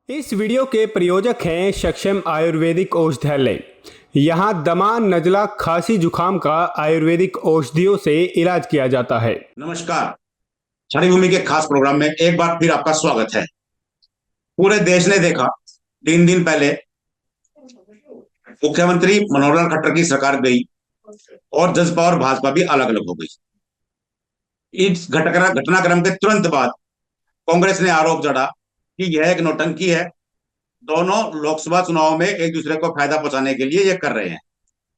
इस वीडियो के प्रायोजक हैं सक्षम आयुर्वेदिक औषधालय। यहाँ दमा, नजला, खांसी, जुकाम का आयुर्वेदिक औषधियों से इलाज किया जाता है। नमस्कार। क्षण भूमि के खास प्रोग्राम में एक बार फिर आपका स्वागत है। पूरे देश ने देखा 3 दिन पहले मुख्यमंत्री मनोहर लाल खट्टर की सरकार गई और जसपा और भाजपा भी अलग अलग हो गई। इस घटनाक्रम के तुरंत बाद कांग्रेस ने आरोप जड़ा कि यह एक नौटंकी है। दोनों लोकसभा चुनाव में एक दूसरे को फायदा पहुंचाने के लिए यह कर रहे हैं।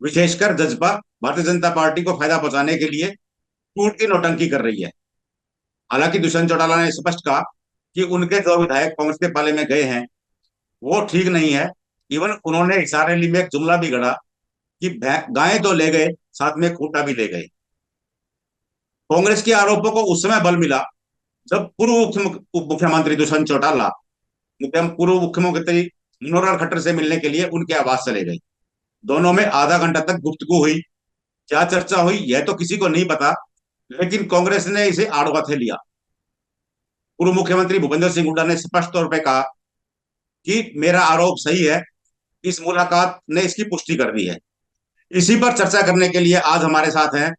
विशेषकर जसपा भारतीय जनता पार्टी को फायदा पहुंचाने के लिए टूट की नौटंकी कर रही है। हालांकि दुष्यंत चौटाला ने स्पष्ट कहा कि उनके जो विधायक कांग्रेस के पाले में गए हैं वो ठीक नहीं है। इवन उन्होंने हिसार रैली में एक जुमला भी गढ़ा कि गाय तो ले गए, साथ में खूंटा भी ले गए। कांग्रेस के आरोपों को उस समय बल मिला जब पूर्व उप मुख्यमंत्री दुष्यंत चौटाला पूर्व मुख्यमंत्री मनोहर लाल खट्टर से मिलने के लिए उनके आवास चले गए। दोनों में आधा घंटा तक गुफ्तगू हुई। क्या चर्चा हुई यह तो किसी को नहीं पता, लेकिन कांग्रेस ने इसे आड़वा थे लिया। पूर्व मुख्यमंत्री भूपेंद्र सिंह हुड्डा ने स्पष्ट तौर पर कहा कि मेरा आरोप सही है। इस मुलाकात ने इसकी पुष्टि कर दी है। इसी पर चर्चा करने के लिए आज हमारे साथ हैं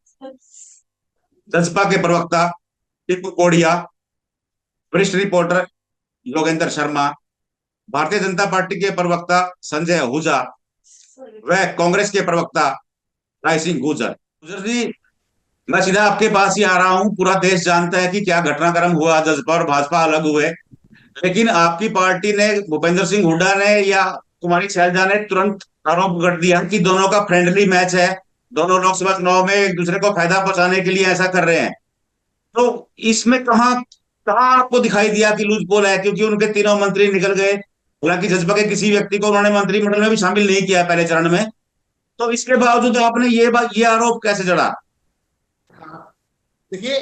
जसपा के प्रवक्ता टिप्पू कोडिया, वरिष्ठ रिपोर्टर योगेंद्र शर्मा, भारतीय जनता पार्टी के प्रवक्ता संजय आहूजा व कांग्रेस के प्रवक्ता राय सिंह गुर्जर। गुर्जर जी, मैं सीधा आपके पास ही आ रहा हूं। पूरा देश जानता है कि क्या घटनाक्रम हुआ, जसपा और भाजपा अलग हुए, लेकिन आपकी पार्टी ने, भूपेंद्र सिंह हुड्डा ने या कुमारी शैलजा ने तुरंत आरोप कर दिया कि दोनों का फ्रेंडली मैच है, दोनों लोकसभा चुनाव में एक दूसरे को फायदा पहुंचाने के लिए ऐसा कर रहे हैं। तो इसमें कहाँ कहाँ आपको दिखाई दिया कि लूज पोल है? क्योंकि उनके तीनों मंत्री निकल गए। हालांकि जसपा के किसी व्यक्ति को उन्होंने मंत्रिमंडल में भी शामिल नहीं किया पहले चरण में, तो इसके बावजूद आपने ये आरोप कैसे जड़ा? देखिए,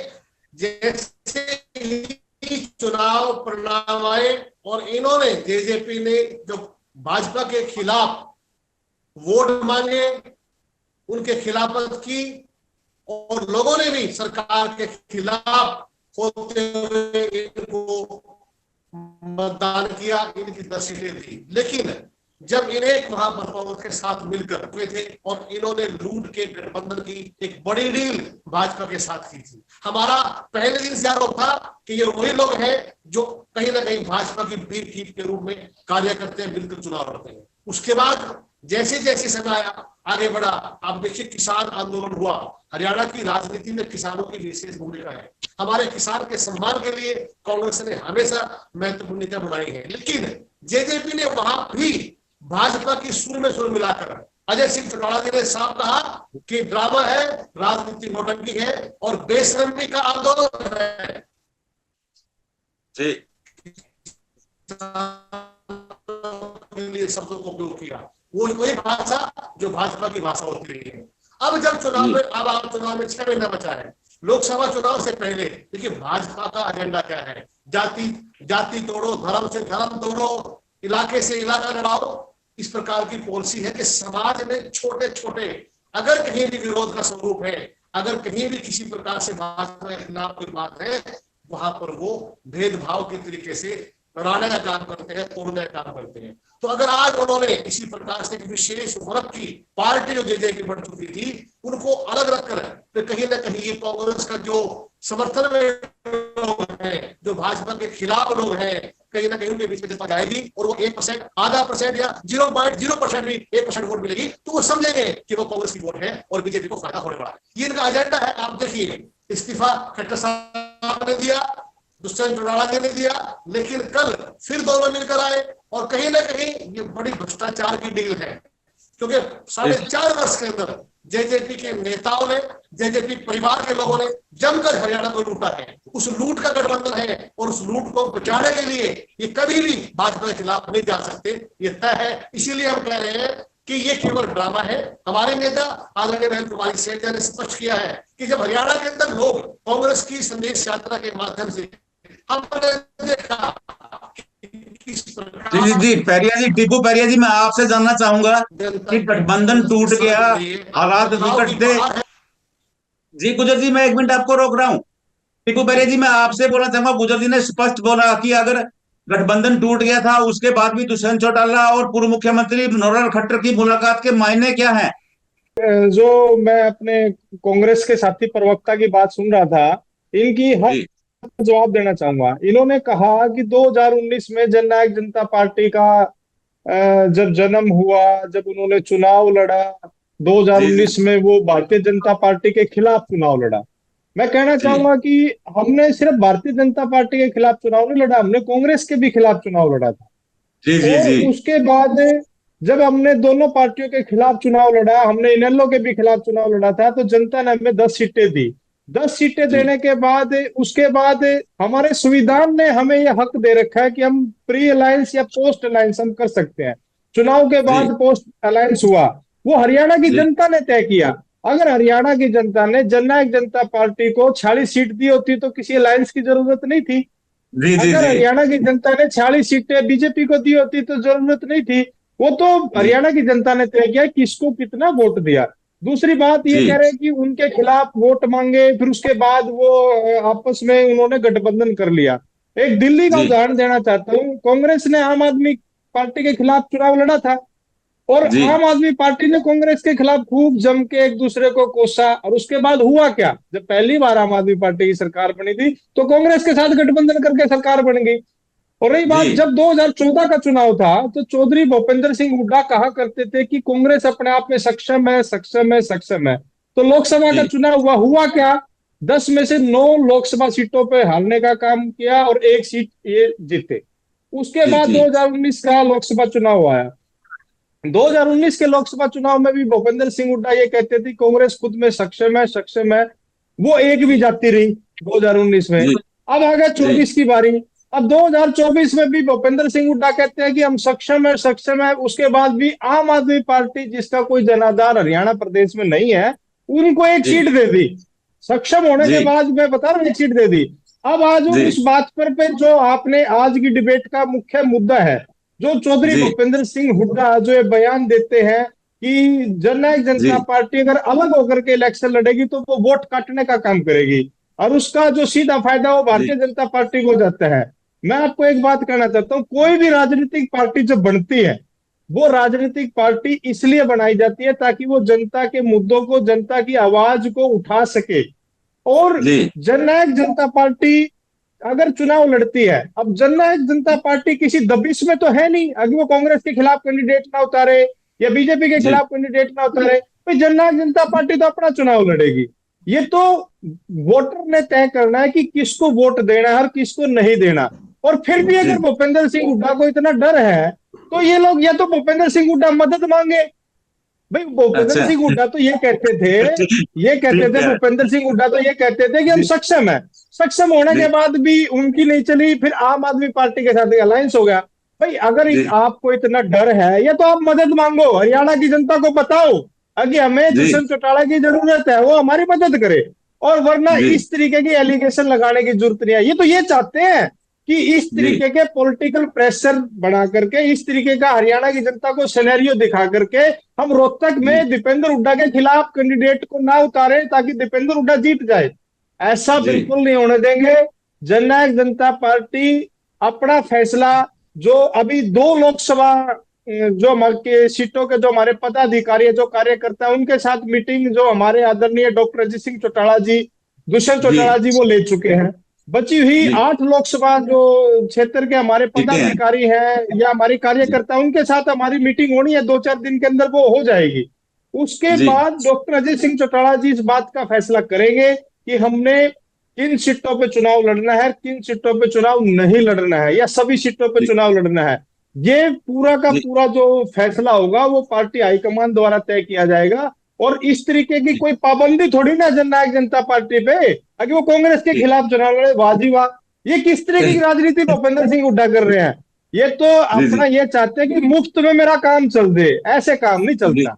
जैसे ही चुनाव परिणाम आए और इन्होंने जेजेपी ने जो भाजपा के खिलाफ वोट मांगे, उनके खिलाफत की, और लोगों ने भी सरकार के खिलाफ होते हुए इनको मतदान किया, इनकी तस्वीरें दी। लेकिन जब इन्हें महापौर के साथ मिलकर हुए थे और इन्होंने लूट के गठबंधन की एक बड़ी डील भाजपा के साथ की थी, हमारा पहले दिन से आरोप था कि ये वही लोग हैं जो कहीं ना कहीं भाजपा की बी टीम के रूप में कार्य करते हैं, मिलकर चुनाव लड़ते हैं। उसके बाद जैसे जैसे समय आया, आगे बढ़ा, आप देखिए किसान आंदोलन हुआ। हरियाणा की राजनीति में किसानों की विशेष भूमिका है। हमारे किसान के सम्मान के लिए कांग्रेस ने हमेशा महत्वपूर्ण भूमिका बनाई है। लेकिन जेजेपी ने वहां भी भाजपा की सुर में सुर मिलाकर अजय सिंह चौटाला जी ने साफ कहा कि ड्रामा है, राजनीतिक नौटंकी है और बेशर्मी का आंदोलन है जी। के लिए शब्दों को उपयोग किया। वो वही भाषा जो भाजपा की भाषा होती रही है। अब जब चुनाव में, अब आप चुनाव में 6 महीना बचा है, लोकसभा चुनाव से पहले देखिए भाजपा का एजेंडा क्या है। जाति तोड़ो, धर्म से धर्म तोड़ो, इलाके से इलाका लड़ाओ। इस प्रकार की पॉलिसी है कि समाज में छोटे छोटे अगर कहीं भी विरोध का स्वरूप है, अगर कहीं भी किसी प्रकार से भाजपा के खिलाफ कोई बात है, वहां पर वो भेदभाव के तरीके से लड़ाने का काम करते हैं, तोड़ने का काम करते हैं। तो अगर आज उन्होंने इसी प्रकार से विशेष वर्ग की पार्टी जो जेजेपी बढ़ चुकी थी, उनको अलग रखकर तो कहीं ना कहीं ये कांग्रेस का जो समर्थन में लोग हैं, जो भाजपा के खिलाफ लोग हैं, कहीं ना कहीं उनके बीच में जता जाएगी और वो 1%, आधा परसेंट या 0.0% भी 1% वोट मिलेगी तो वो समझेंगे कि वो कांग्रेस की वोट है और बीजेपी को फायदा होने वाला है। ये इनका एजेंडा है। आप देखिए, इस्तीफा खट्टर साहब ने दिया, दुष्यंत चौटाला जी ने दिया, लेकिन कल फिर दोनों मिलकर आए और कहीं ना कहीं ये बड़ी भ्रष्टाचार की डील है। क्योंकि 4.5 वर्ष के अंदर जेजेपी के नेताओं ने, जेजेपी परिवार के लोगों ने जमकर हरियाणा को लूटा है। उस लूट का गठबंधन है और उस लूट को बचाने के लिए ये कभी भी भाजपा के खिलाफ नहीं जा सकते, ये तय है। इसीलिए हम कह रहे हैं कि ये केवल ड्रामा है। हमारे नेता आदरणीय बहन कुमारी शैलजा ने स्पष्ट किया है कि जब हरियाणा के अंदर लोग कांग्रेस की संदेश यात्रा के माध्यम से हमने देखा जी जी जी, पैरिया जी, टीपू पैरिया जी, मैं आपसे जानना चाहूंगा कि गठबंधन टूट गया, हालात विकट थे। जी गुजर जी, मैं 1 मिनट आपको रोक रहा हूँ। टीपू पैरिया जी, मैं आपसे बोलना चाहूंगा, गुजर जी ने स्पष्ट बोला कि अगर गठबंधन टूट गया था, उसके बाद भी दुष्यंत चौटाला और पूर्व मुख्यमंत्री मनोहर खट्टर की मुलाकात के मायने क्या हैं? जो मैं अपने कांग्रेस के साथी प्रवक्ता की बात सुन रहा था, इनकी हर जी जवाब देना चाहूंगा। इन्होंने कहा कि 2019 में जननायक जनता पार्टी का जब जन्म हुआ, जब उन्होंने चुनाव लड़ा, जी 2019 में वो भारतीय जनता पार्टी के खिलाफ चुनाव लड़ा। मैं कहना जी चाहूंगा कि हमने सिर्फ भारतीय जनता पार्टी के खिलाफ चुनाव नहीं लड़ा, हमने कांग्रेस के भी खिलाफ चुनाव लड़ा था। जी जी और जी उसके बाद जब हमने दोनों पार्टियों के खिलाफ चुनाव लड़ा, हमने इनेलो के भी खिलाफ चुनाव लड़ा था, तो जनता ने हमें 10 सीटें दी। 10 सीटें जी देने के बाद उसके बाद हमारे संविधान ने हमें यह हक दे रखा है कि हम प्री अलायंस या पोस्ट अलायंस हम कर सकते हैं। चुनाव के बाद जी पोस्ट अलायंस हुआ, वो हरियाणा की जी जनता ने तय किया। अगर हरियाणा की जनता ने जननायक जनता पार्टी को 46 सीट दी होती तो किसी अलायंस की जरूरत नहीं थी। जी जी अगर जी हरियाणा की जनता ने 46 सीटें बीजेपी को दी होती तो जरूरत नहीं थी। वो तो जी हरियाणा की जनता ने तय किया किसको कितना वोट दिया। दूसरी बात ये जी कह रहे हैं कि उनके खिलाफ वोट मांगे, फिर उसके बाद वो आपस में उन्होंने गठबंधन कर लिया। एक दिल्ली का जी उदाहरण देना चाहता हूँ। कांग्रेस ने आम आदमी पार्टी के खिलाफ चुनाव लड़ा था, और जी आम आदमी पार्टी ने कांग्रेस के खिलाफ खूब जम के एक दूसरे को कोसा। और उसके बाद हुआ क्या, जब पहली बार आम आदमी पार्टी की सरकार बनी थी तो कांग्रेस के साथ गठबंधन करके सरकार बन गई। और रही बात, जी जब 2014 का चुनाव था तो चौधरी भूपेंद्र सिंह हुड्डा कहा करते थे कि कांग्रेस अपने आप में सक्षम है, सक्षम है, सक्षम है। तो लोकसभा का जी चुनाव हुआ क्या, 10 में से 9 लोकसभा सीटों पे हारने का काम किया और एक सीट ये जीते। उसके जी बाद जी 2019 का लोकसभा चुनाव आया। 2019 के लोकसभा चुनाव में भी भूपेंद्र सिंह हुड्डा ये कहते थे कांग्रेस खुद में सक्षम है, सक्षम है। वो एक भी जाती रही 2019 में। जी अब आ गया जी 24 की बारी। अब 2024 में भी भूपेंद्र सिंह हुड्डा कहते हैं कि हम सक्षम है, सक्षम है। उसके बाद भी आम आदमी पार्टी, जिसका कोई जनाधार हरियाणा प्रदेश में नहीं है, उनको एक जी सीट दे दी। सक्षम होने के जी बाद मैं बता रहा हूं, एक सीट दे दी। अब आज जी उस बात पर पे जो आपने आज की डिबेट का मुख्य मुद्दा है, जो चौधरी जी भूपेंद्र सिंह हुड्डा जो ये बयान देते हैं कि जननायक जनता जी पार्टी अगर अलग होकर के इलेक्शन लड़ेगी तो वो वोट काटने का काम करेगी, और उसका जो सीधा फायदा वो जी भारतीय जनता पार्टी को जाता है। मैं आपको एक बात कहना चाहता हूँ, कोई भी राजनीतिक पार्टी जो बनती है, वो राजनीतिक पार्टी इसलिए बनाई जाती है ताकि वो जनता के मुद्दों को, जनता की आवाज को उठा सके। और जी जननायक जनता पार्टी अगर चुनाव लड़ती है, अब जननायक जनता पार्टी किसी दबिश में तो है नहीं। अगर वो कांग्रेस के खिलाफ कैंडिडेट ना उतारे या बीजेपी के जी खिलाफ कैंडिडेट ना उतारे, तो जननायक जनता पार्टी तो अपना चुनाव लड़ेगी। ये तो वोटर ने तय करना है कि किसको वोट देना है और किसको नहीं देना। और फिर भी जी अगर भूपेंद्र सिंह हुड्डा को इतना डर है, तो ये लोग या तो भूपेंद्र सिंह हुड्डा मदद मांगे। भाई भूपेंद्र अच्छा सिंह हुड्डा तो ये कहते थे, ये कहते ठीक थे है भूपेंद्र सिंह हुड्डा तो ये कहते थे कि हम जी सक्षम है। सक्षम होने जी के बाद भी उनकी नहीं चली, फिर आम आदमी पार्टी के साथ अलायंस हो गया। भाई अगर जी आपको इतना डर है, या तो आप मदद मांगो, हरियाणा की जनता को बताओ कि हमें जी दुष्यंत चौटाला की जरूरत है, वो हमारी मदद करे। और वरना जी इस तरीके की एलिगेशन लगाने की जरूरत नहीं है। ये तो ये चाहते हैं कि इस जी तरीके के पॉलिटिकल प्रेशर बना करके, इस तरीके का हरियाणा की जनता को सिनेरियो दिखा करके हम रोहतक जी में दीपेंद्र हुड्डा के खिलाफ कैंडिडेट को ना उतारें ताकि दीपेंद्र हुड्डा जीत जाए। ऐसा जी बिल्कुल नहीं होने देंगे। जननायक जनता पार्टी अपना फैसला, जो अभी 2 लोकसभा जो हमारे सीटों के जो हमारे पदाधिकारी है, जो कार्यकर्ता है, उनके साथ मीटिंग जो हमारे आदरणीय डॉक्टर अजीत सिंह चौटाला जी, दुष्यंत जी चौटाला जी वो ले चुके हैं। बची हुई जी 8 लोकसभा जो क्षेत्र के हमारे ठीक है पदाधिकारी हैं या हमारे जी कार्यकर्ता, उनके साथ हमारी मीटिंग होनी है, 2-4 दिन के अंदर वो हो जाएगी। उसके जी बाद डॉक्टर अजय सिंह चौटाला जी इस बात का फैसला करेंगे कि हमने किन सीटों पे चुनाव लड़ना है, किन सीटों पे चुनाव नहीं लड़ना है, या सभी सीटों पे जी चुनाव लड़ना है। ये पूरा का जी पूरा जो फैसला होगा वो पार्टी हाईकमान द्वारा तय किया जाएगा। और इस तरीके की कोई पाबंदी थोड़ी ना जननायक जनता पार्टी पे कि वो कांग्रेस के जी खिलाफ चुनाव लड़े। वाह जी वाह, ये किस तरीके की राजनीति भूपेंद्र सिंह हुड्डा कर रहे हैं। ये तो जी जी अपना ये चाहते हैं कि मुफ्त में मेरा काम चल दे, ऐसे काम नहीं जी चलता।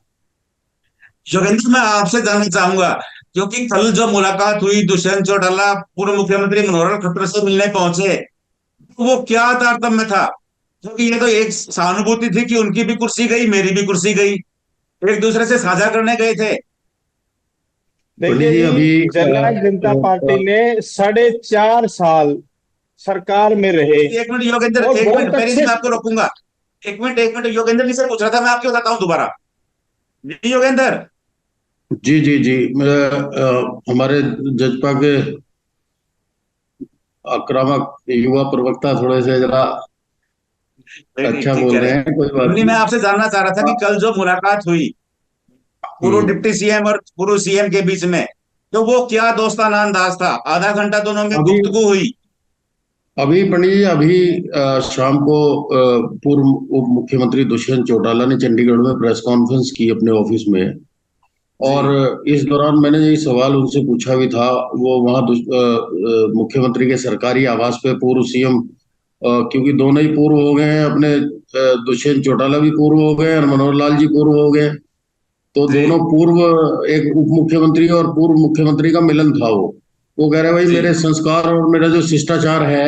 योगेंद्र, मैं आपसे जानना चाहूंगा, क्योंकि कल जो मुलाकात हुई, दुष्यंत चौटाला पूर्व मुख्यमंत्री मनोहर खट्टर से मिलने पहुंचे, तो वो क्या तारतम्य था? क्योंकि ये तो एक सहानुभूति थी कि उनकी भी कुर्सी गई, मेरी भी कुर्सी गई, एक दूसरे से साझा करने गए थे। देखिए पंडित जी, जी, अभी जननायक जनता पार्टी ने 4.5 साल सरकार में रहे। एक मिनट योगेंद्र, और एक बहुत मिनट, पहले अच्छे मैं आपको रोकूंगा। एक मिनट योगेंद्र जी से पूछ रहा था, मैं आपको बताता हूँ दोबारा। जी योगेंद्र। जी जी जी, हमारे जजपा के आक्रामक युवा प्रवक्ता थोड़े से जरा नहीं, अच्छा ठीक बोल कह रहे रहे हैं, कोई हैं। बात नहीं, मैं नहीं। आपसे जानना चाह रहा था कि कल जो मुलाकात हुई पूर्व हम्म। डिप्टी सीएम और पूर्व सीएम के बीच में, तो वो क्या दोस्ताना अंदाज था? आधा घंटा दोनों में अभी गुफ्तगू हुई। अभी पंडित जी, अभी शाम को पूर्व उप मुख्यमंत्री दुष्यंत चौटाला ने चंडीगढ़ में प्रेस कॉन्फ्रेंस की अपने ऑफिस में। जी और इस दौरान मैंने ये सवाल उनसे पूछा भी था। वो वहाँ मुख्यमंत्री के सरकारी आवास पे पूर्व सीएम, क्योंकि दोनों ही पूर्व हो गए हैं अपने, दुष्यंत चौटाला भी पूर्व हो गए और मनोहर लाल जी पूर्व हो गए। तो जी दोनों पूर्व, एक उप मुख्यमंत्री और पूर्व मुख्यमंत्री का मिलन था वो कह रहे भाई जी मेरे संस्कार और मेरा जो शिष्टाचार है,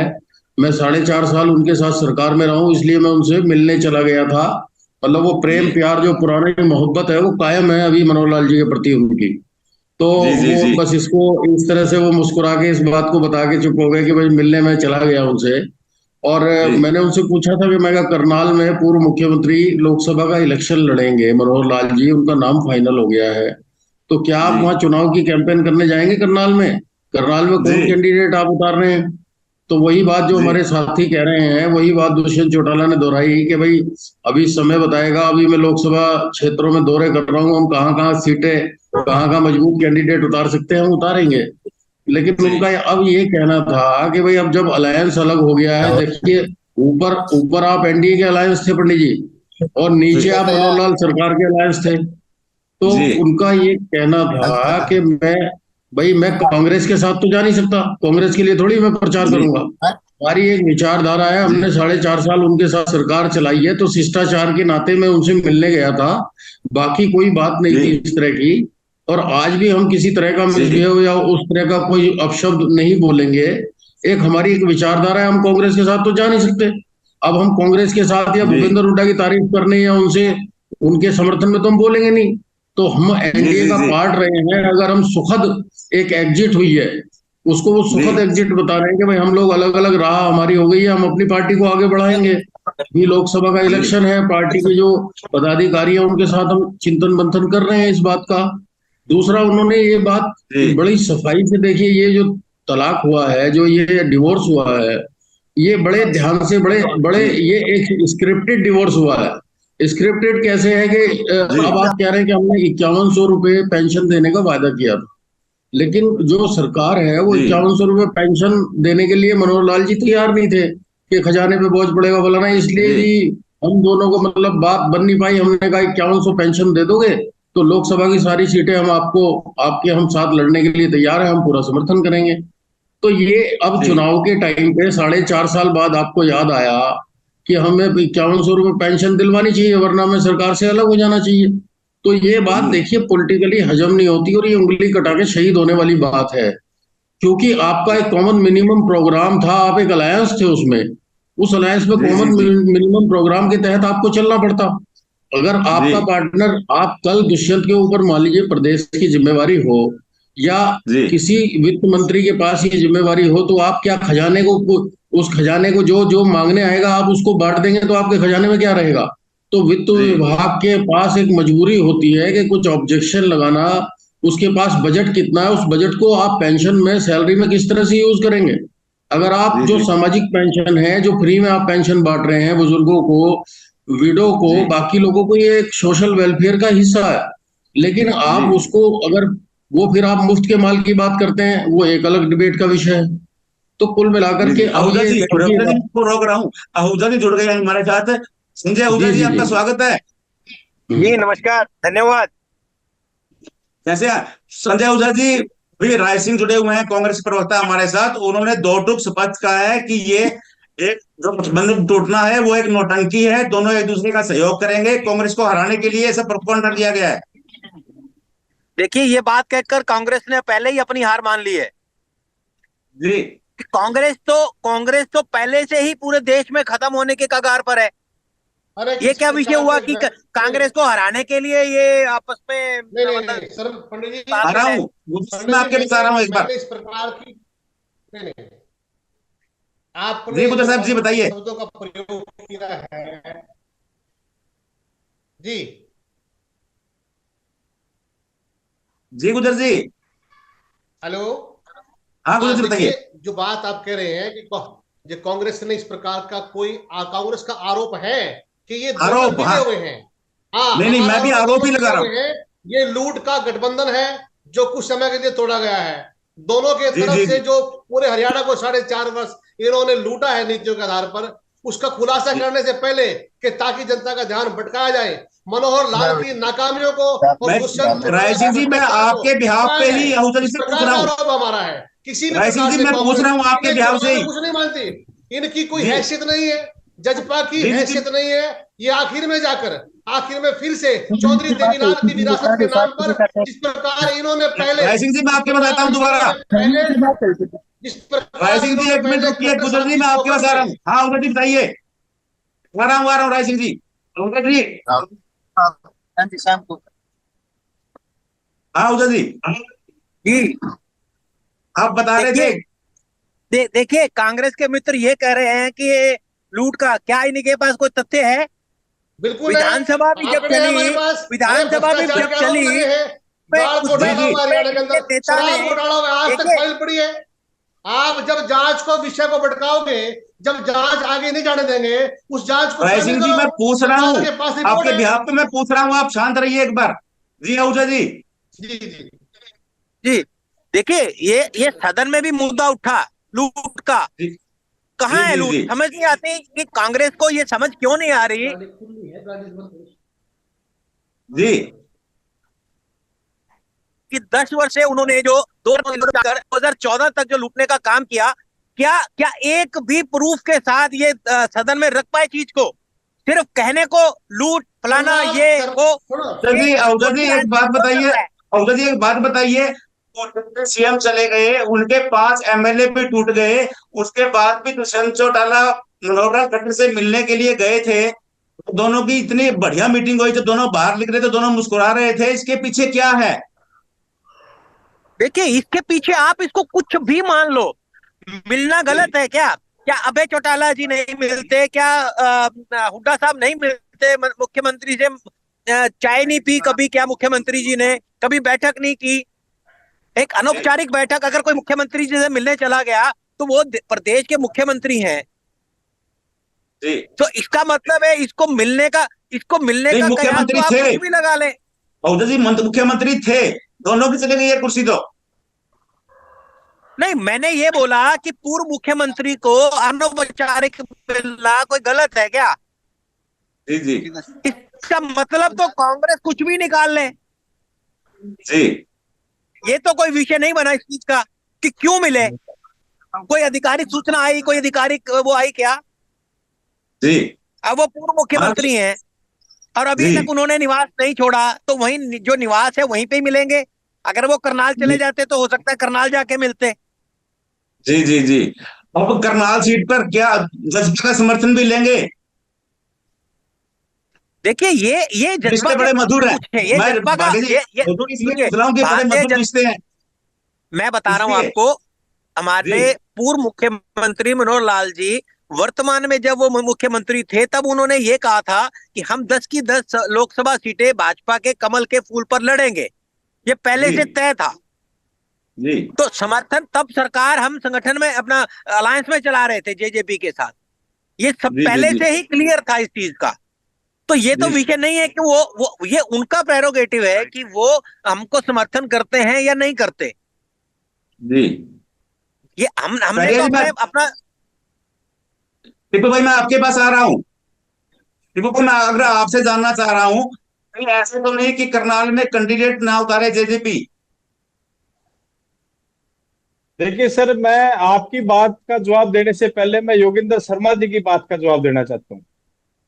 मैं 4.5 साल उनके साथ सरकार में रहा हूं, इसलिए मैं उनसे मिलने चला गया था। मतलब वो प्रेम जी प्यार जो पुरानी मोहब्बत है वो कायम है अभी मनोहर लाल जी के प्रति उनकी। तो जी जी वो जी बस इसको इस तरह से वो मुस्कुरा के इस बात को बता के चुप हो गए कि भाई मिलने में चला गया उनसे। और जी मैंने उनसे पूछा था कि मैं कहा, करनाल में पूर्व मुख्यमंत्री लोकसभा का इलेक्शन लड़ेंगे मनोहर लाल जी, उनका नाम फाइनल हो गया है, तो क्या आप जी वहां चुनाव की कैंपेन करने जाएंगे करनाल में? करनाल में जी कौन कैंडिडेट आप उतार रहे हैं? तो वही बात जो जी हमारे साथी कह रहे हैं, वही बात दुष्यंत चौटाला ने दोहराई कि भाई अभी समय बताएगा, अभी मैं लोकसभा क्षेत्रों में दौरे कर रहा हूँ, हम कहाँ कहाँ सीटें, कहाँ कहाँ मजबूत कैंडिडेट उतार सकते हैं हम उतारेंगे। लेकिन जी उनका अब ये कहना था कि भाई अब जब अलायंस अलग हो गया है, देखिए ऊपर ऊपर आप एनडीए के अलायंस थे पंडित जी, और नीचे जी आप मनोहर लाल सरकार के अलायंस थे। तो जी उनका ये कहना था कि मैं कांग्रेस के साथ तो जा नहीं सकता, कांग्रेस के लिए थोड़ी मैं प्रचार जी करूंगा। हमारी एक विचारधारा है, जी हमने 4.5 साल उनके साथ सरकार चलाई है, तो शिष्टाचार के नाते मैं उनसे मिलने गया था, बाकी कोई बात नहीं थी जी इस तरह की। और आज भी हम किसी तरह का जी मिसबिहेव या उस तरह का कोई अपशब्द नहीं बोलेंगे। एक हमारी एक विचारधारा है, हम कांग्रेस के साथ तो जा नहीं सकते। अब हम कांग्रेस के साथ या जी भूपेंद्र हुड्डा की तारीफ करने या उनसे उनके समर्थन में तो हम बोलेंगे नहीं। तो हम जी एनडीए जी का जी पार्ट रहे हैं, अगर हम सुखद एक एग्जिट हुई है, उसको वो जी सुखद एग्जिट बता रहे हैं कि भाई हम लोग अलग अलग राह हमारी हो गई है, हम अपनी पार्टी को आगे बढ़ाएंगे। भी लोकसभा का जी इलेक्शन है, पार्टी के जो पदाधिकारी हैं उनके साथ हम चिंतन मंथन कर रहे हैं इस बात का। दूसरा, उन्होंने ये बात जी बड़ी सफाई से, देखिए ये जो तलाक हुआ है, जो ये डिवोर्स हुआ है, ये बड़े ध्यान से, बड़े बड़े, जी ये एक स्क्रिप्टेड डिवोर्स हुआ है। स्क्रिप्टेड कैसे है कि जी अब आप कह रहे हैं कि हमने 5100 रुपये पेंशन देने का वायदा किया था, लेकिन जो सरकार है वो जी 5100 रुपये पेंशन देने के लिए मनोहर लाल जी तैयार नहीं थे कि खजाने पे बोझ पड़ेगा फलाना, इसलिए जी जी हम दोनों को मतलब बात बन नहीं पाई। हमने कहा 5100 पेंशन दे दोगे तो लोकसभा की सारी सीटें हम आपको, आपके हम साथ लड़ने के लिए तैयार हैं, हम पूरा समर्थन करेंगे। तो ये अब जी चुनाव के टाइम पे 4.5 साल बाद आपको याद आया कि हमें 5100 रुपये पेंशन दिलवानी चाहिए, वरना हमें सरकार से अलग हो जाना चाहिए। तो ये बात हम्म, देखिए पॉलिटिकली हजम नहीं होती, और ये उंगली कटा के शहीद होने वाली बात है। क्योंकि आपका एक कॉमन मिनिमम प्रोग्राम था, आप एक अलायंस थे उसमें, उस अलायंस में जी जी कॉमन जी मिनिमम प्रोग्राम के तहत आपको चलना पड़ता। अगर जी आपका पार्टनर, आप कल दुष्यंत के ऊपर मान लीजिए प्रदेश की जिम्मेवारी हो, या जी किसी वित्त मंत्री के पास ये जिम्मेवारी हो, तो आप क्या खजाने को, उस खजाने को जो जो मांगने आएगा आप उसको बांट देंगे, तो आपके खजाने में क्या रहेगा? तो वित्त जी विभाग के पास एक मजबूरी होती है कि कुछ ऑब्जेक्शन लगाना, उसके पास बजट कितना है, उस बजट को आप पेंशन में, सैलरी में किस तरह से यूज करेंगे। अगर आप जी जो जी सामाजिक पेंशन है, जो फ्री में आप पेंशन बांट रहे हैं बुजुर्गों को, विडो को, जी बाकी लोगों को, ये एक सोशल वेलफेयर का हिस्सा है। लेकिन जी आप उसको अगर, वो फिर आप मुफ्त के माल की बात करते हैं, वो एक अलग डिबेट का विषय है। तो कुल मिलाकर जी के जी अब आहूजा ये जी, देखिए आहूजा जी को रोक रहा हूँ। आहूजा जी जुड़ गए हैं हमारे साथ। संजय आहूजा जी जी, जी जी। आपका स्वागत है। हम्म। जी नमस्कार, धन्यवाद। कैसे हैं संजय आहूजा जी? भी राय सिंह जुड़े हुए हैं, कांग्रेस प्रवक्ता हमारे साथ। उन्होंने दो टूक स्पष्ट कहा है कि ये एक जो गठबंधन टूटना है वो एक नौटंकी है, दोनों एक दूसरे का सहयोग करेंगे, कांग्रेस को हराने के लिए ऐसा प्रोपगेंडा दिया गया है। देखिए, ये बात कहकर कांग्रेस ने पहले ही अपनी हार मान ली है। जी कि कांग्रेस तो पहले से ही पूरे देश में खत्म होने के कगार पर है। अरे ये क्या किसके विषय साथ हुआ है? कि नहीं कांग्रेस को हराने के लिए ये आपस में नहीं नहीं मतलब नहीं सर, पंडित जी, आ रहा शामिल है? हूँ, मैं पंडित जी, आपके पास आ रहा हूँ एक बार। मैंने इस प्रकार की नहीं नहीं आपने जी गुजर साहब जी बताइए। शब्दों का प्रयोग किया है जी। जी गुजर जी। हेलो। हाँ गुजर हाँ जी देखिए, बताइए। जो बात आप कह रहे हैं कि जो कांग्रेस ने इस प्रकार का कोई कांग्रेस का आरोप है कि ये दोनों आरोप, मिले हाँ। हुए हैं। हाँ, नहीं नहीं, मैं हमारा भी आरोप है, आरोप दोनों ही लगा मिले रहा हुए हूँ। हैं। ये लूट का गठबंधन है जो कुछ समय के लिए तोड़ा गया है। दोनों के जी तरफ जी से जी जो पूरे हरियाणा को 4.5 वर्ष इन्होंने लूटा है नीतियों के आधार पर, उसका खुलासा जी। करने से पहले कि ताकि जनता का ध्यान भटकाया जाए, मनोहर लाल की नाकामियों को और मैं दुष्यंत राय चौटाला सिंह के जी, मैं भ्रष्टाचार को आपके बिहाफ भटकाया पे जाए, ही आहूजा जी इस से पूछ प्रकार रहा का हूँ। आरोप हमारा है। किसी भी राय सिंह प्रकार जी, से मैं पूछ कांग्रेस रहा हूँ आपके इन्हें बिहाफ चुनाव से में ही। कुछ नहीं मानती। इनकी कोई जी हैसियत नहीं है, जजपा की जी जी हैसियत नहीं है। ये आखिर में जाकर, आखिर में फिर से चौधरी देवीलाल की विरासत के नाम पर जिस प्रकार इन्होंने पहले राय सिंह जी, मैं जिस आपके पास आता प्रकार हूँ दोबारा। इन्होंने पहले जिस राय प्रकार सिंह जी इन्होंने एक मिनट पहले रुकिए, खट्टर गुजर साहब जी की मैं आपके पास स्लोगन आ रहा में हूँ। हाँ गुजर जी बताइए। आ रहा हूँ राय सिंह जी। गुजर जी। हाँ गुजर जी। जी आप बता रहे थे। देखिए, देखिए कांग्रेस के मित्र ये कह रहे हैं कि ये लूट का क्या इनके पास कोई तथ्य है? बिल्कुल है। विधानसभा भी जब आंकड़े हैं चली, हमारे पास। अरे विधानसभा भी भ्रष्टाचार जब के आरोप चली, लगे हैं, गाड़ जी घोटाला जी हुआ हरियाणा के इनके अंदर, नेता ने, शराब घोटाला हुआ, आज तक देखिए फाइल पड़ी है। आप जब जांच को विषय को भटकाओगे, जब जांच आगे नहीं जाने देंगे, उस जांच को राय शामिल सिंह जी, करो। मैं पूछ रहा सरकार हूँ। के पास रिपोर्ट आपके है। बिहाफ पे मैं पूछ रहा हूँ, आप शांत रहिए एक बार। जी आहूजा जी। जी जी जी देखिए, ये सदन में भी मुद्दा उठा लूट का। जी कहाँ जी है जी लूट? जी समझ नहीं आती कि कांग्रेस को ये समझ क्यों नहीं आ रही जी कि 10 वर्ष से उन्होंने जो 2014 तक जो लूटने का काम किया, क्या क्या एक भी प्रूफ के साथ ये सदन में रख पाए चीज को? सिर्फ कहने को लूट फलाना ये वो, सर एक जी, आहूजा जी छोटी एक आदमी बात कौन बताइए। करता है? आहूजा जी एक बात बताइए। सीएम चले गए, उनके 5 एमएलए भी टूट गए, उसके बाद भी दुष्यंत चौटाला मनोहर खट्टर से मिलने के लिए गए थे। दोनों की इतनी बढ़िया मीटिंग हुई थी, दोनों बाहर लिख रहे थे, दोनों मुस्कुरा रहे थे। इसके पीछे क्या है? देखिए, इसके पीछे आप इसको कुछ भी मान लो, मिलना जी गलत है क्या? क्या अभय चौटाला जी नहीं मिलते? क्या हुड्डा साहब नहीं मिलते मुख्यमंत्री से? चाय नहीं पी कभी क्या मुख्यमंत्री जी ने? कभी बैठक नहीं की? एक जी अनौपचारिक बैठक अगर कोई मुख्यमंत्री जी से मिलने चला गया तो वो प्रदेश के मुख्यमंत्री हैं, जी तो इसका मतलब है इसको मिलने नहीं, का कयास तो मुख्यमंत्री आप थे। कुछ भी लगा लें। आहूजा जी मुख्यमंत्री थे। दोनों की चले गई है कुर्सी तो। नहीं, मैंने ये बोला कि पूर्व मुख्यमंत्री को अनौपचारिक मिलना कोई गलत है क्या? जी जी इसका मतलब तो कांग्रेस कुछ भी निकाल ले। जी ये तो कोई विषय नहीं बना इस चीज का कि क्यों मिले। कोई आधिकारिक सूचना आई, कोई आधिकारिक वो आई क्या? जी अब वो पूर्व हाँ मुख्यमंत्री हैं और अभी जी तक उन्होंने निवास नहीं छोड़ा, तो वहीं जो निवास है वहीं पे ही मिलेंगे। अगर वो करनाल चले जी जाते तो हो सकता है करनाल जाके मिलते। जी जी जी। अब करनाल सीट पर क्या जजपा का समर्थन भी लेंगे? देखिए, ये जज्बा रिश्ते के बड़े मधुर हैं। कुछ है, ये मैं जज्बा का भाग्य जी ये मधुर इसलिए सुनिए, पूछ रहा हूँ कि बड़े भारतीय मधुर रिश्ते हैं मैं बता रहा हूं इसलिए। आपको, जी हमारे पूर्व मुख्यमंत्री मनोहर लाल जी वर्तमान में जब वो मुख्यमंत्री थे तब उन्होंने ये कहा था कि हम 10 की 10 लोकसभा सीटें भाजपा के कमल के फूल पर लड़ेंगे। ये पहले जी से तय था। जी तो समर्थन तब सरकार हम संगठन में अपना अलायंस में चला रहे थे जेजेपी के साथ। ये सब जी जी पहले जी से ही क्लियर था इस चीज का। तो ये तो जी विषय नहीं है कि वो ये उनका प्रेरोगेटिव है कि वो हमको समर्थन करते हैं या नहीं करते। जी। ये हमने करिए तो जी, मैं अपने अपना टिप्पू भाई, मैं आपके पास आ रहा हूँ। टिप्पू भाई, मैं अगर आपसे जानना चाह रहा हूँ, कहीं ऐसे तो नहीं कि करनाल में कैंडिडेट ना उतारे जेजेपी? देखिए सर, मैं आपकी बात का जवाब देने से पहले मैं योगेंद्र शर्मा जी की बात का जवाब देना चाहता हूँ।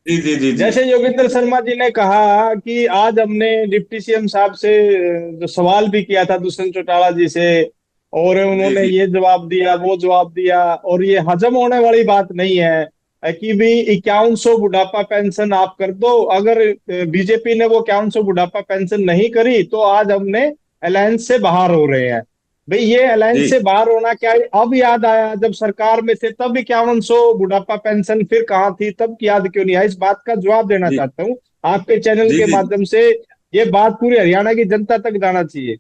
जी जी जी जी जैसे योगेंद्र शर्मा जी ने कहा कि आज हमने डिप्टी सीएम साहब से जो सवाल भी किया था दुष्यंत चौटाला जी से, और जी उन्होंने जी ये जवाब दिया वो जवाब दिया, और ये हजम होने वाली बात नहीं है कि भी 5100 बुढ़ापा पेंशन आप कर दो। अगर बीजेपी ने वो 5100 बुढ़ापा पेंशन नहीं करी तो आज हमने अलायंस से बाहर हो रहे हैं। भाई ये अलायंस जी से बाहर होना क्या है? अब याद आया जब सरकार में थे तब 5100 बुढ़ापा पेंशन फिर कहाँ थी, तब याद क्यों नहीं आया? इस बात का जवाब देना जी चाहता हूँ आपके चैनल जी के जी माध्यम से। ये बात पूरी हरियाणा की जनता तक जाना चाहिए।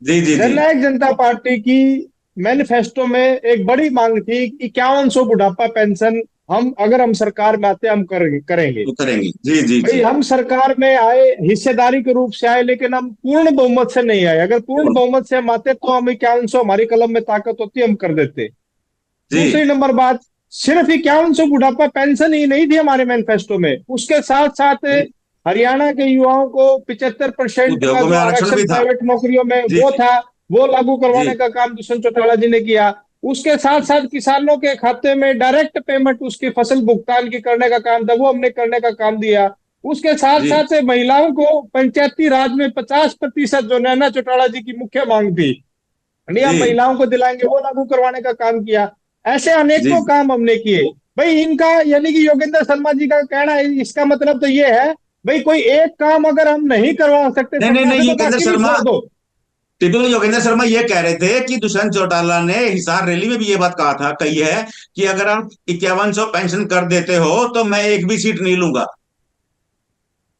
जी जी जी जननायक जनता पार्टी की मैनिफेस्टो में एक बड़ी मांग थी कि 5100 बुढ़ापा पेंशन हम सरकार में आते हम करेंगे। वो करेंगे। जी जी भाई जी हम सरकार में आए, हिस्सेदारी के रूप से आए, लेकिन हम पूर्ण बहुमत से नहीं आए। अगर पूर्ण बहुमत से हम आते तो हम 5100, हमारी कलम में ताकत होती, हम कर देते। दूसरी जी नंबर बात, सिर्फ 5100 बुढ़ापा पेंशन ही नहीं थी हमारे मैनिफेस्टो में, उसके साथ साथ जी हरियाणा के युवाओं को 75% का उद्योगों जो में आरक्षण आरक्षण भी था। प्राइवेट नौकरियों में जी वो था, वो लागू करवाने जी का काम दुष्यंत चौटाला जी ने किया। उसके साथ साथ किसानों के खाते में डायरेक्ट पेमेंट उसकी फसल भुगतान की करने का काम था, वो हमने करने का काम दिया। उसके साथ जी साथ महिलाओं को पंचायती राज में 50% जो नैना चौटाला जी की मुख्य मांग थी, नहीं हम जी महिलाओं को दिलाएंगे, वो लागू करवाने का काम किया। ऐसे जी अनेकों काम हमने किए। भाई इनका यानी कि योगेंद्र शर्मा जी का कहना है, इसका मतलब तो ये है भाई कोई एक काम अगर हम नहीं करवा सकते नहीं नहीं सरकार नहीं, से तो योगेंद्र बाकी भी शर्मा, छोड़ दो। टिपिकल योगेंद्र शर्मा ये कह रहे थे कि दुष्यंत चौटाला ने हिसार रैली में भी ये बात कही है कि अगर हम 5100 पेंशन कर देते हो तो मैं एक भी सीट नहीं लूंगा।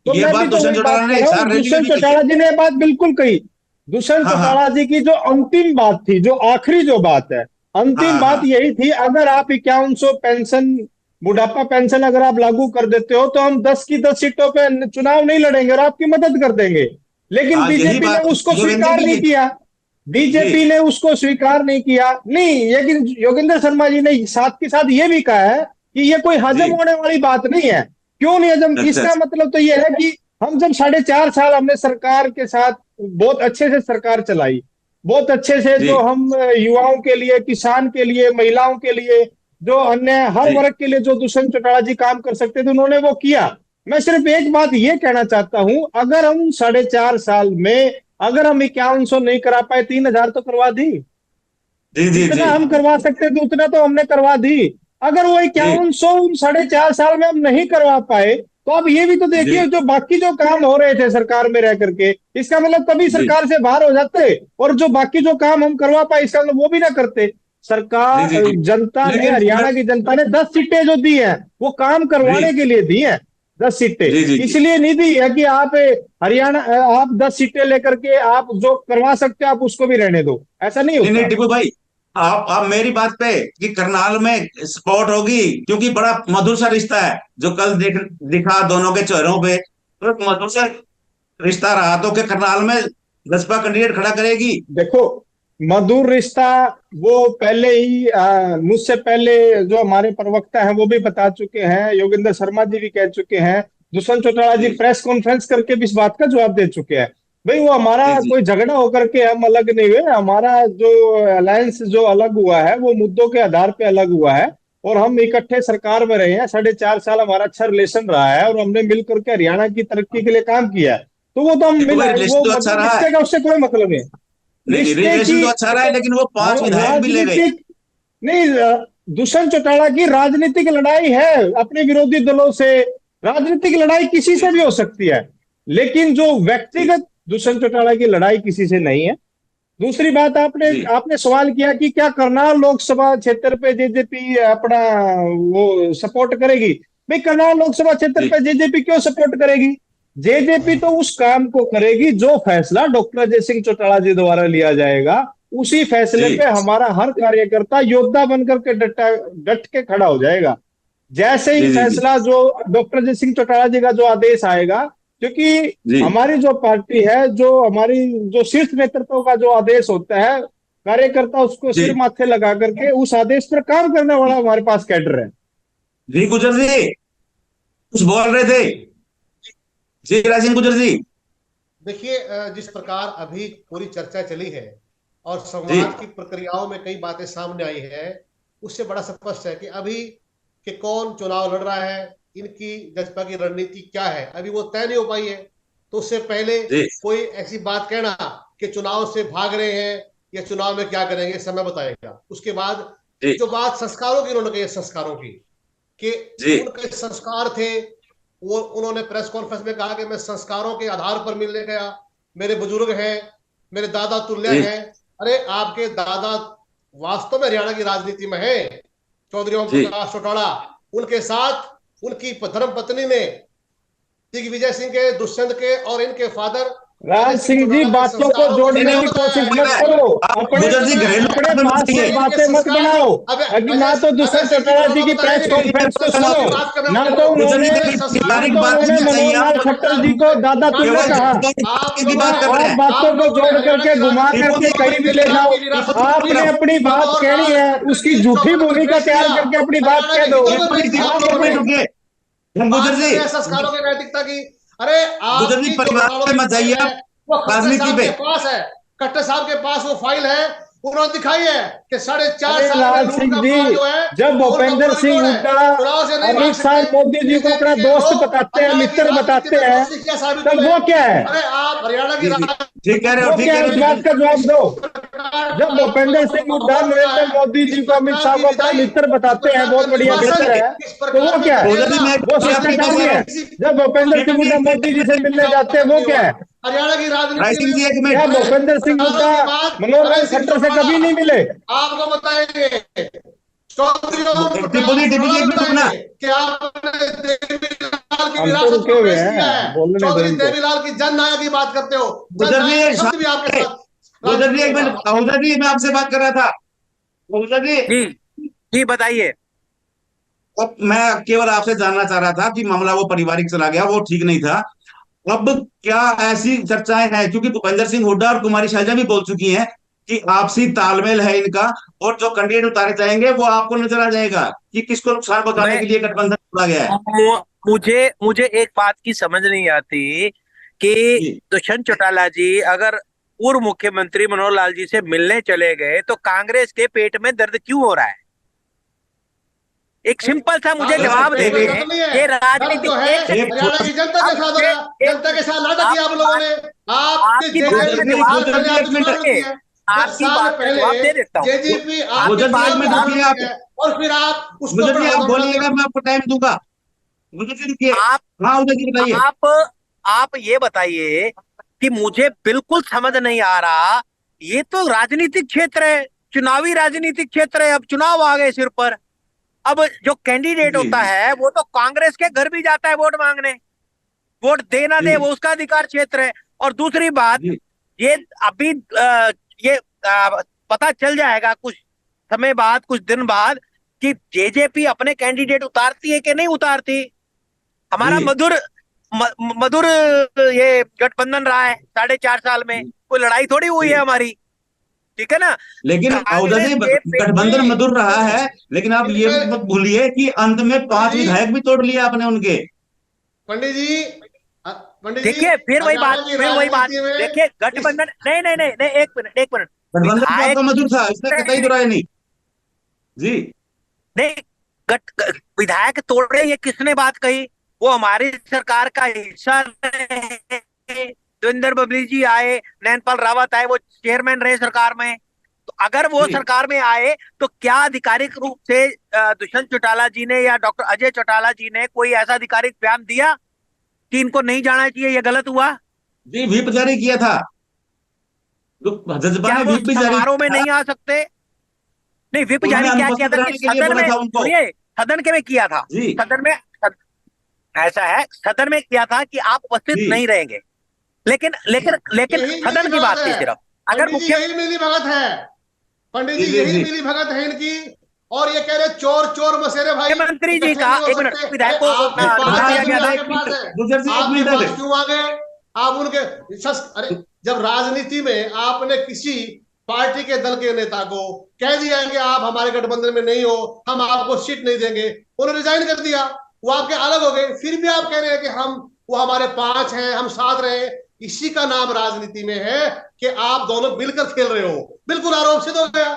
तो ये मैं भी बात तो दुष्यंत वही बात चौटाला ने कर रहा हूँ, हिसार रैली में दुष्यंत भी कही है। चौटाला जी ने ये बात बिल्कुल कही। दुष्यंत हाँ हाँ चौटाला जी की जो अंतिम बात थी, जो आखिरी जो बात है, अंतिम हाँ बात हाँ यही थी, अगर आप 5100 पेंशन, बुढ़ापा पेंशन अगर आप लागू कर देते हो तो हम 10 की 10 सीटों पे चुनाव नहीं लड़ेंगे और आपकी मदद कर देंगे। लेकिन हाँ, यही बीजेपी ने बात उसको योगेंद्र स्वीकार की नहीं ये। किया। जी बीजेपी ने उसको स्वीकार नहीं किया। नहीं, लेकिन योगेंद्र शर्मा जी ने साथ के साथ ये भी कहा है कि ये कोई हजम जी होने वाली बात नहीं है। क्यों नहीं हजम? अच्छा इसका अच्छा मतलब तो ये है कि हम जब 4.5 साल हमने सरकार के साथ बहुत अच्छे से सरकार चलाई, बहुत अच्छे से जो जी हम युवाओं के लिए, किसान के लिए, महिलाओं के लिए, जो अन्य हर जी वर्ग के लिए जो दुष्यंत चौटाला जी काम कर सकते थे उन्होंने वो किया। मैं सिर्फ एक बात ये कहना चाहता हूं, अगर हम 4.5 साल में अगर हम 5100 नहीं करा पाए, 3000 तो करवा दी। जी जी जितना जी हम करवा सकते थे उतना तो हमने करवा दी। अगर वो जी 5100 4.5 साल में हम नहीं करवा पाए, तो अब ये भी तो देखिए जी जो बाकी जो काम हो रहे थे सरकार में रह करके, इसका मतलब कभी जी सरकार से बाहर हो जाते और जो बाकी जो काम हम करवा पाए इसका मतलब वो भी ना करते। जी सरकार, जी जी जनता ने, लेकिन हरियाणा की जनता ने 10 सीटें जो दी हैं वो काम करवाने जी के लिए दी हैं। 10 सीटें जी जी जी इसलिए नहीं दी है कि आप हरियाणा, आप 10 सीटें लेकर के आप जो करवा सकते हो आप उसको भी रहने दो, ऐसा नहीं नहीं नहीं होता। टिपू भाई, आप मेरी बात पे कि करनाल में स्पॉट होगी, क्योंकि बड़ा मधुर सा रिश्ता है जो कल दिखा दोनों के चेहरों पे, तो एक मधुर सा रिश्ता रहा, तो क्या करनाल में बसपा कैंडिडेट खड़ा करेगी? देखो, मधुर रिश्ता वो पहले ही मुझसे पहले जो हमारे प्रवक्ता हैं वो भी बता चुके हैं, योगेंद्र शर्मा जी भी कह चुके हैं, दुष्यंत चौटाला जी जी प्रेस कॉन्फ्रेंस करके भी इस बात का जवाब दे चुके हैं। भाई वो हमारा जी जी कोई झगड़ा होकर के हम अलग नहीं हुए, हमारा जो अलायंस जो अलग हुआ है वो मुद्दों के आधार पे अलग हुआ है। और हम इकट्ठे सरकार में रहे हैं, 4.5 साल हमारा अच्छा रिलेशन रहा है और हमने मिल करके हरियाणा की तरक्की के लिए काम किया है। तो वो तो हम टिपू मिल, भाई, रिलेशन वो तो अच्छा मतलब रहा है। रिश्ते का उससे कोई मतलब नहीं है। नहीं, रिश्ते रिलेशन की तो अच्छा रहा है, देखो, लेकिन वो 5 हम विधायक भी ले गए। राजनीतिक नहीं, दुष्यंत चौटाला की राजनीतिक लड़ाई है अपने विरोधी दलों से। राजनीतिक लड़ाई किसी जी से भी हो सकती है, लेकिन जो जी व्यक्तिगत दुष्यंत चौटाला की लड़ाई किसी से नहीं है। दूसरी बात, आपने जी आपने सवाल किया कि क्या करनाल लोकसभा क्षेत्र पे जेजेपी अपना वो सपोर्ट करेगी। भाई करनाल लोकसभा क्षेत्र जी पे जेजेपी क्यों सपोर्ट करेगी? जेजेपी तो उस काम को करेगी जो फैसला डॉक्टर अजय सिंह चौटाला जी द्वारा लिया जाएगा, उसी फैसले जी पे हमारा हर कार्यकर्ता योद्धा बनकर के डट के खड़ा हो जाएगा। जैसे ही जी जी जी फैसला जो डॉक्टर अजय सिंह चौटाला जी का जो आदेश आएगा, क्योंकि जी हमारी जो पार्टी है, जो हमारी जो शीर्ष नेतृत्व का जो आदेश होता है, कार्यकर्ता उसको जी सिर माथे लगा करके उस आदेश पर काम करने वाला हमारे पास कैडर है। जी गुजर जी कुछ बोल रहे थे। जी राज सिंह गुजर जी। देखिए, जिस प्रकार अभी पूरी चर्चा चली है और जी संवाद की प्रक्रियाओं में कई बातें सामने आई है, उससे बड़ा स्पष्ट है कि अभी कि कौन चुनाव लड़ रहा है, इनकी जसपा की रणनीति क्या है, अभी वो तय नहीं हो पाई है। तो उससे पहले जी कोई ऐसी बात कहना कि चुनाव से भाग रहे हैं या चुनाव में क्या करेंगे, समय बताएगा। उसके बाद जी जो बात संस्कारों की उन्होंने कही, संस्कारों की, कि जी उनके संस्कार थे, वो उन्होंने प्रेस कॉन्फ्रेंस में कहा कि मैं संस्कारों के आधार पर मिलने गया, मेरे बुजुर्ग हैं, मेरे दादा तुल्य जी हैं, अरे आपके दादा वास्तव में हरियाणा की राजनीति में है, चौधरी ओम प्रकाश चौटाला। उनके साथ उनकी धर्म पत्नी ने दिग्विजय सिंह के, दुष्यंत के और इनके फादर राज सिंह जी, बातों को जोड़ने की कोशिश मत करो, अपने पास से बातें मत बनाओ। अभी ना तो दुष्यंत चौटाला जी की प्रेस कॉन्फ्रेंस को सुनो, ना तो उन्होंने मनोहर खट्टर जी को दादा तुमने कहा, और बातों को जोड़ करके घुमा करके कहीं भी ले जाओ। आपने अपनी बात कहनी है, उसकी झूठी भूमिका तैयार करके अपनी बात कह दो। संस्कारों की नैतिकता की, अरे आपकी परिवार में मत जाइए, राजनीति पे पास है, खट्टर साहब के पास वो फाइल है, उन्होंने दिखाई है कि 4.5 साल राज सिंह जी, जब भूपेंद्र सिंह हुड्डा अमित शाह मोदी जी को अपना दोस्त बताते हैं, मित्र बताते हैं, तब वो क्या है? अरे आप हरियाणा की ठीक कह रहे हो, वो क्या है, इस बात का जवाब दो। जब भूपेंद्र सिंह हुड्डा नरेंद्र मोदी जी को, अमित शाह को अपना मित्र बताते हैं, बहुत बढ़िया बेहतर है, तो वो क्या है? वो शिष्टाचार नहीं है। जब भूपेंद्र सिंह हुड्डा मोदी जी से मिलने जाते हैं, वो क्या है? हरियाणा की राजनीति क्या भूपेंद्र सिंह हुड्डा मनोहर खट्टर से कभी नहीं मिले? आपको बताएंगे रुके हुए हैं, बोलने दो इनको। देवीलाल की जननायक की बात करते हो, भी आपके मैं आपसे बात कर रहा था जी बताइए। अब मैं केवल आपसे जानना चाह रहा था कि मामला वो पारिवारिक चला गया, वो ठीक नहीं था। अब क्या ऐसी चर्चाएं हैं, क्योंकि भूपेंद्र सिंह हुड्डा और कुमारी शैलजा भी बोल चुकी हैं कि आपसी तालमेल है इनका, और जो कैंडिडेट उतारे जाएंगे वो आपको नजर आ जाएगा कि किसको नुकसान पहुंचाने के लिए गठबंधन तोड़ा गया है। मुझे एक बात की समझ नहीं आती कि दुष्यंत चौटाला जी अगर पूर्व मुख्यमंत्री मनोहर लाल जी से मिलने चले गए तो कांग्रेस के पेट में दर्द क्यों हो रहा है? एक सिंपल सा मुझे जवाब दे दे। ये राजनीति जनता के साथ नाटक किया आप लोगों ने। आपकी बात में जवाब दे देता हूँ, और फिर आप उसको आप बोलिएगा, मैं आपको टाइम दूंगा। आप ये बताइए कि मुझे बिल्कुल समझ नहीं आ रहा, ये तो राजनीतिक क्षेत्र है, चुनावी राजनीतिक क्षेत्र है, अब चुनाव आ गए सिर पर। अब जो कैंडिडेट होता है वो तो कांग्रेस के घर भी जाता है वोट मांगने, वोट देना दे वो उसका अधिकार क्षेत्र है। और दूसरी बात, ये अभी पता चल जाएगा कुछ समय बाद, कुछ दिन बाद, कि जेजेपी अपने कैंडिडेट उतारती है कि नहीं उतारती। हमारा मधुर ये गठबंधन रहा है 4.5 साल में, कोई लड़ाई थोड़ी हुई है हमारी, ठीक है ना। लेकिन गठबंधन मधुर रहा है, लेकिन आप ये मत भूलिए कि अंत में 5 विधायक भी तोड़ लिए आपने उनके। पंडित जी देखिए, फिर वही बात देखिए, गठबंधन नहीं, एक मिनट गठबंधन तो मधुर था, इसमें कतई बुराई नहीं जी। नहीं, विधायक तोड़ रहे, ये किसने बात कही? वो हमारी सरकार का हिस्सा रहे, देवेंद्र बबली जी आए, नैनपाल रावत आए, वो चेयरमैन रहे सरकार में। तो अगर वो सरकार में आए तो क्या आधिकारिक रूप से दुष्यंत चौटाला जी ने या डॉक्टर अजय चौटाला जी ने कोई ऐसा आधिकारिक बयान दिया कि इनको नहीं जाना चाहिए, ये गलत हुआ? जी, व्हिप जारी किया था, जजबा ने व्हिप जारी समारोह में नहीं आ सकते? नहीं, व्हिप जारी क्या किया था कि सदन के में किया था, सदन में ऐसा है, सदन में किया था कि आप उपस्थित नहीं रहेंगे, लेकिन सदन की बात थी सिर्फ। अगर यही मिली भगत है पंडित जी, यही मिली भगत है इनकी। और ये कह रहे चोर मसेरे भाई। मुख्यमंत्री जी का एक मिनट, विधायक को क्यों आ गए आप उनके? अरे जब राजनीति में आपने किसी पार्टी के दल के नेता को कह दिया कि आप हमारे गठबंधन में नहीं हो, हम आपको सीट नहीं देंगे, उन्होंने रिजाइन कर दिया, वो आपके अलग हो गए, फिर भी आप कह रहे हैं कि वो हमारे 5 हैं, हम साथ रहे। इसी का नाम राजनीति में है कि आप दोनों मिलकर खेल रहे हो। बिल्कुल आरोप सिद्ध हो गया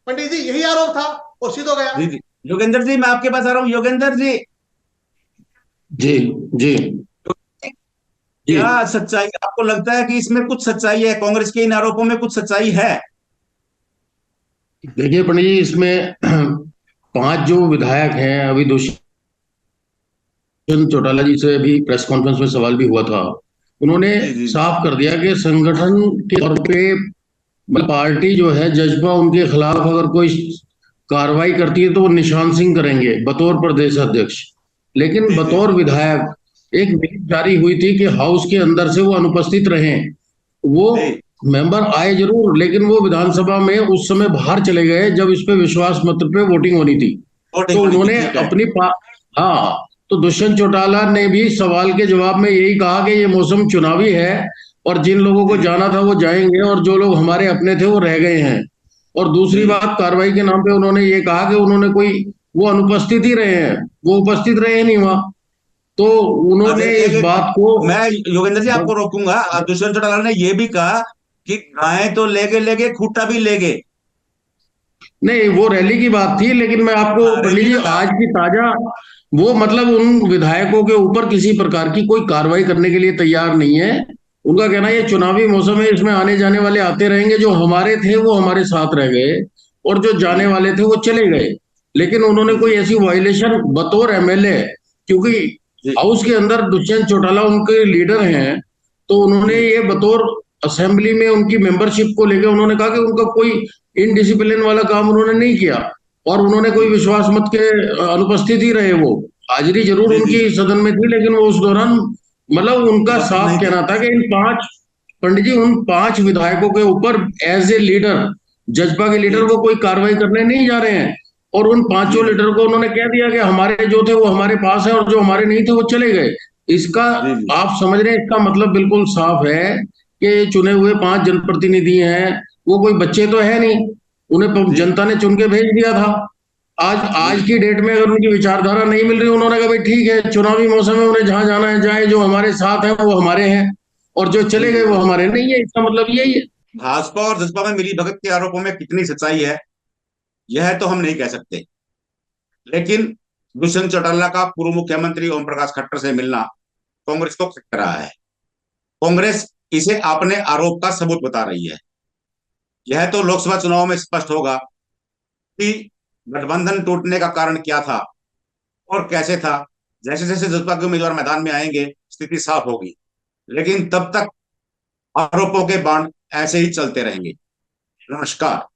पंडित जी, यही आरोप था और सिद्ध हो गया। जी योगेंद्र जी, मैं आपके पास आ रहा हूँ। योगेंद्र जी जी क्या सच्चाई, आपको लगता है कि इसमें कुछ सच्चाई है? कांग्रेस के इन आरोपों में कुछ सच्चाई है? देखिए पंडित जी, इसमें 5 जो विधायक हैं, अभी दुष्यंत चौटाला जी से भी प्रेस कॉन्फ्रेंस में सवाल भी हुआ था, उन्होंने साफ कर दिया कि संगठन के तौर पे पार्टी जो है जजपा, उनके खिलाफ अगर कोई कार्रवाई करती है तो वो निशान सिंह करेंगे बतौर प्रदेश अध्यक्ष, लेकिन बतौर विधायक एक व्हिप जारी हुई थी कि हाउस के अंदर से वो अनुपस्थित रहे। वो मेंबर आए जरूर, लेकिन वो विधानसभा में उस समय बाहर चले गए जब इस पे विश्वास मत पे वोटिंग होनी थी। तो उन्होंने अपनी हाँ, तो दुष्यंत चौटाला ने भी सवाल के जवाब में यही कहा कि ये मौसम चुनावी है और जिन लोगों को जाना था वो जाएंगे और जो लोग हमारे अपने थे वो रह गए हैं। और दूसरी बात, कार्रवाई के नाम पे उन्होंने ये कहा कि उन्होंने कोई, वो अनुपस्थित ही रहे हैं, वो उपस्थित रहे नहीं वहां। तो उन्होंने इस बात को, मैं योगेंद्र जी आपको रोकूंगा, दुष्यंत चौटाला ने यह भी कहा कि गाय तो ले गए खूटा भी ले गए। नहीं, वो रैली की बात थी, लेकिन मैं आपको पंडित जी आज की ताजा, वो मतलब उन विधायकों के ऊपर किसी प्रकार की कोई कार्रवाई करने के लिए तैयार नहीं है। उनका कहना है ये चुनावी मौसम है, इसमें आने जाने वाले आते रहेंगे, जो हमारे थे वो हमारे साथ रह गए और जो जाने वाले थे वो चले गए। लेकिन उन्होंने कोई ऐसी वायलेशन बतौर एमएलए, क्योंकि हाउस के अंदर दुष्यंत चौटाला उनके लीडर हैं, तो उन्होंने ये बतौर असेंबली में उनकी मेंबरशिप को लेकर उन्होंने कहा कि उनका कोई इनडिसिप्लिन वाला काम उन्होंने नहीं किया और उन्होंने कोई विश्वास मत के अनुपस्थित ही रहे। वो हाजिरी जरूर उनकी सदन में थी, लेकिन वो उस दौरान मतलब उनका साफ कहना था कि इन 5 पंडित जी, उन 5 विधायकों के ऊपर एज ए लीडर, जजपा के लीडर, वो कोई कार्रवाई करने नहीं जा रहे हैं। और उन 5 लीडर को उन्होंने कह दिया कि हमारे जो थे वो हमारे पास है और जो हमारे नहीं थे वो चले गए। इसका आप समझ रहे हैं, इसका मतलब बिल्कुल साफ है कि चुने हुए 5 जनप्रतिनिधि हैं, वो कोई बच्चे तो है नहीं, उन्हें जनता ने चुन के भेज दिया था। आज की डेट में अगर उनकी विचारधारा नहीं मिल रही, उन्होंने कहा भाई ठीक है, चुनावी मौसम में उन्हें जहां जाना है जाए, जो हमारे साथ है वो हमारे हैं और जो चले गए वो हमारे नहीं है। इसका मतलब यही है। भाजपा और जसपा में मिली भगत के आरोपों में कितनी सच्चाई है यह तो हम नहीं कह सकते, लेकिन दुष्यंत चौटाला का पूर्व मुख्यमंत्री ओम प्रकाश खट्टर से मिलना कांग्रेस को खटक रहा है। कांग्रेस इसे अपने आरोप का सबूत बता रही है। यह तो लोकसभा चुनाव में स्पष्ट होगा कि गठबंधन टूटने का कारण क्या था और कैसे था। जैसे जैसे जसपा के उम्मीदवार मैदान में आएंगे स्थिति साफ होगी, लेकिन तब तक आरोपों के बाण ऐसे ही चलते रहेंगे। नमस्कार।